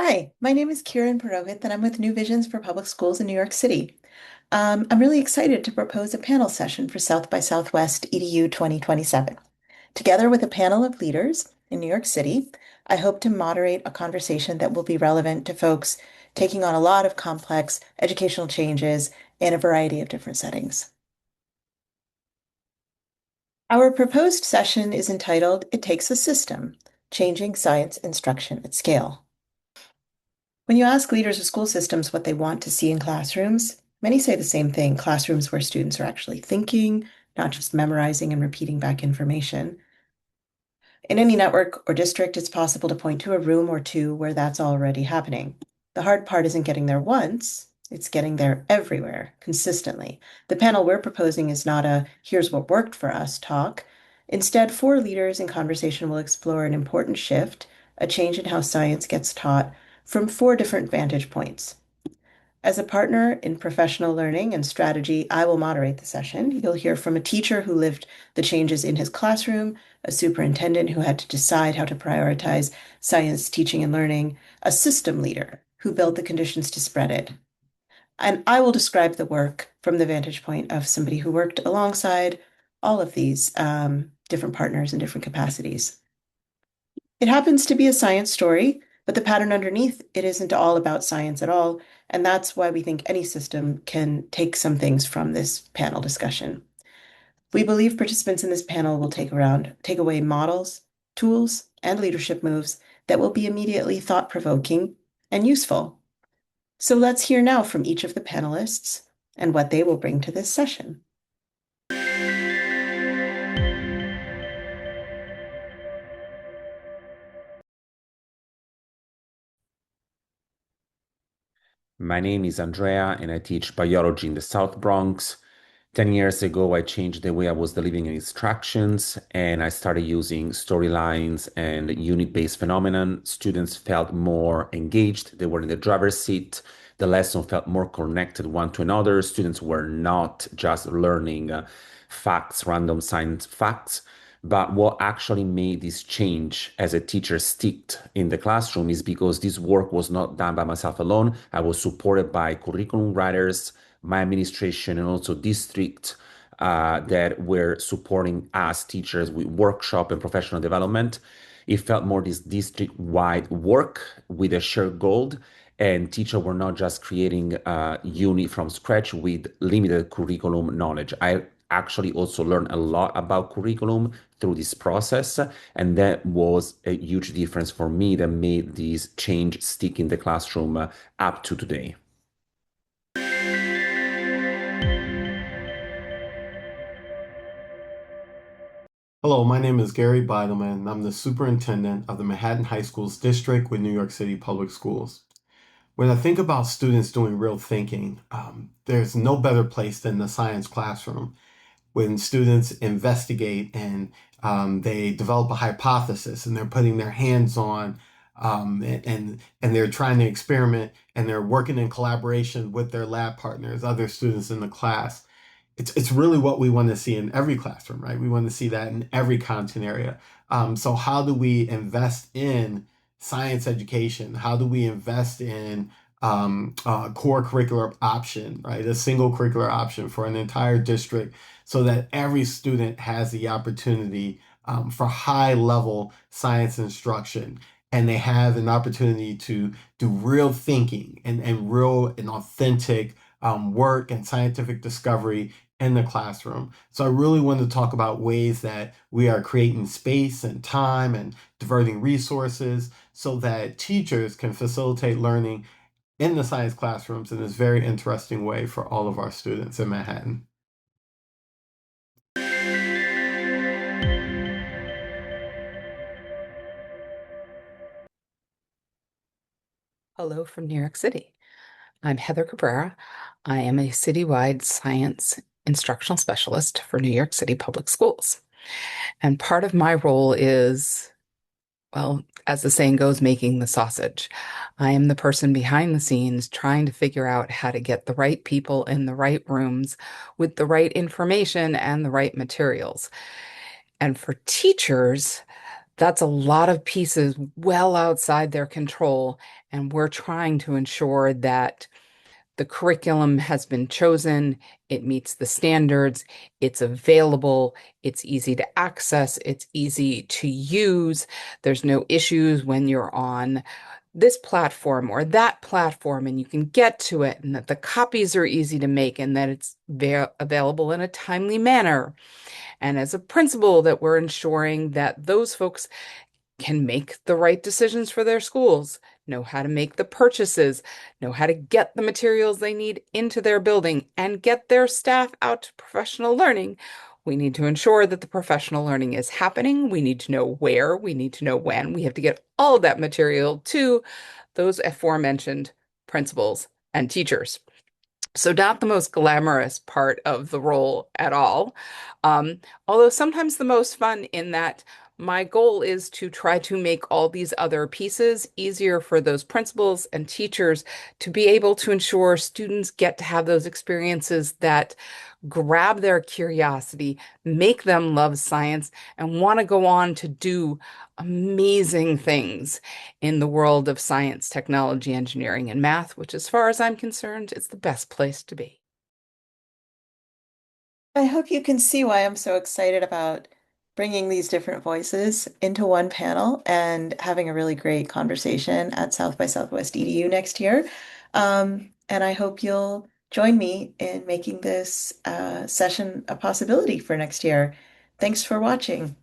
Hi, my name is Kiran Purohit, and I'm with New Visions for Public Schools in New York City. I'm really excited to propose a panel session for South by Southwest EDU 2027. Together with a panel of leaders in New York City, I hope to moderate a conversation that will be relevant to folks taking on a lot of complex educational changes in a variety of different settings. Our proposed session is entitled It Takes a System, Changing Science Instruction at Scale. When you ask leaders of school systems what they want to see in classrooms, many say the same thing, classrooms where students are actually thinking, not just memorizing and repeating back information. In any network or district, it's possible to point to a room or two where that's already happening. The hard part isn't getting there once, it's getting there everywhere, consistently. The panel we're proposing is not a here's what worked for us talk. Instead, four leaders in conversation will explore an important shift, a change in how science gets taught from four different vantage points. As a partner in professional learning and strategy, I will moderate the session. You'll hear from a teacher who lived the changes in his classroom, a superintendent who had to decide how to prioritize science teaching and learning, a system leader who built the conditions to spread it. And I will describe the work from the vantage point of somebody who worked alongside all of these different partners in different capacities. It happens to be a science story, but the pattern underneath it isn't all about science at all. And that's why we think any system can take some things from this panel discussion. We believe participants in this panel will take away models, tools, and leadership moves that will be immediately thought-provoking and useful. So let's hear now from each of the panelists and what they will bring to this session. My name is Andrea, and I teach biology in the South Bronx. 10 years ago, I changed the way I was delivering instructions, and I started using storylines and unit-based phenomenon. Students felt more engaged. They were in the driver's seat. The lesson felt more connected one to another. Students were not just learning facts, random science facts. But what actually made this change as a teacher stick in the classroom is because this work was not done by myself alone. I was supported by curriculum writers, my administration, and also district that were supporting us teachers with workshop and professional development. It felt more this district-wide work with a shared goal, and teachers were not just creating a unit from scratch with limited curriculum knowledge. I actually also learned a lot about curriculum through this process, and that was a huge difference for me that made this change stick in the classroom up to today. Hello, my name is Gary Beidelman, and I'm the superintendent of the Manhattan High Schools District with New York City Public Schools. When I think about students doing real thinking, there's no better place than the science classroom. When students investigate and they develop a hypothesis and they're putting their hands on and they're trying to experiment and they're working in collaboration with their lab partners, other students in the class. It's really what we want to see in every classroom, right? We want to see that in every content area. So how do we invest in science education? How do we invest in core curricular option, right? A single curricular option for an entire district so that every student has the opportunity for high level science instruction. And they have an opportunity to do real thinking and real and authentic work and scientific discovery in the classroom. So I really want to talk about ways that we are creating space and time and diverting resources so that teachers can facilitate learning in the science classrooms in this very interesting way for all of our students in Manhattan. Hello from New York City. I'm Heather Cabrera. I am a citywide science instructional specialist for New York City Public Schools. And part of my role is, well, as the saying goes, making the sausage. I am the person behind the scenes trying to figure out how to get the right people in the right rooms with the right information and the right materials. And for teachers, That's a lot of pieces well outside their control, and we're trying to ensure that the curriculum has been chosen, it meets the standards, it's available, it's easy to access, it's easy to use. There's no issues when you're on this platform or that platform and you can get to it, and that the copies are easy to make and that it's available in a timely manner. And as a principal, that we're ensuring that those folks can make the right decisions for their schools, know how to make the purchases, know how to get the materials they need into their building, and get their staff out to professional learning. We need to ensure that the professional learning is happening. We need to know where, we need to know when. We have to get all of that material to those aforementioned principals and teachers. So not the most glamorous part of the role at all. Although sometimes the most fun, in that my goal is to try to make all these other pieces easier for those principals and teachers to be able to ensure students get to have those experiences that grab their curiosity, make them love science, and want to go on to do amazing things in the world of science, technology, engineering, and math, which, as far as I'm concerned, is the best place to be. I hope you can see why I'm so excited about bringing these different voices into one panel and having a really great conversation at South by Southwest EDU next year. And I hope you'll join me in making this session a possibility for next year. Thanks for watching.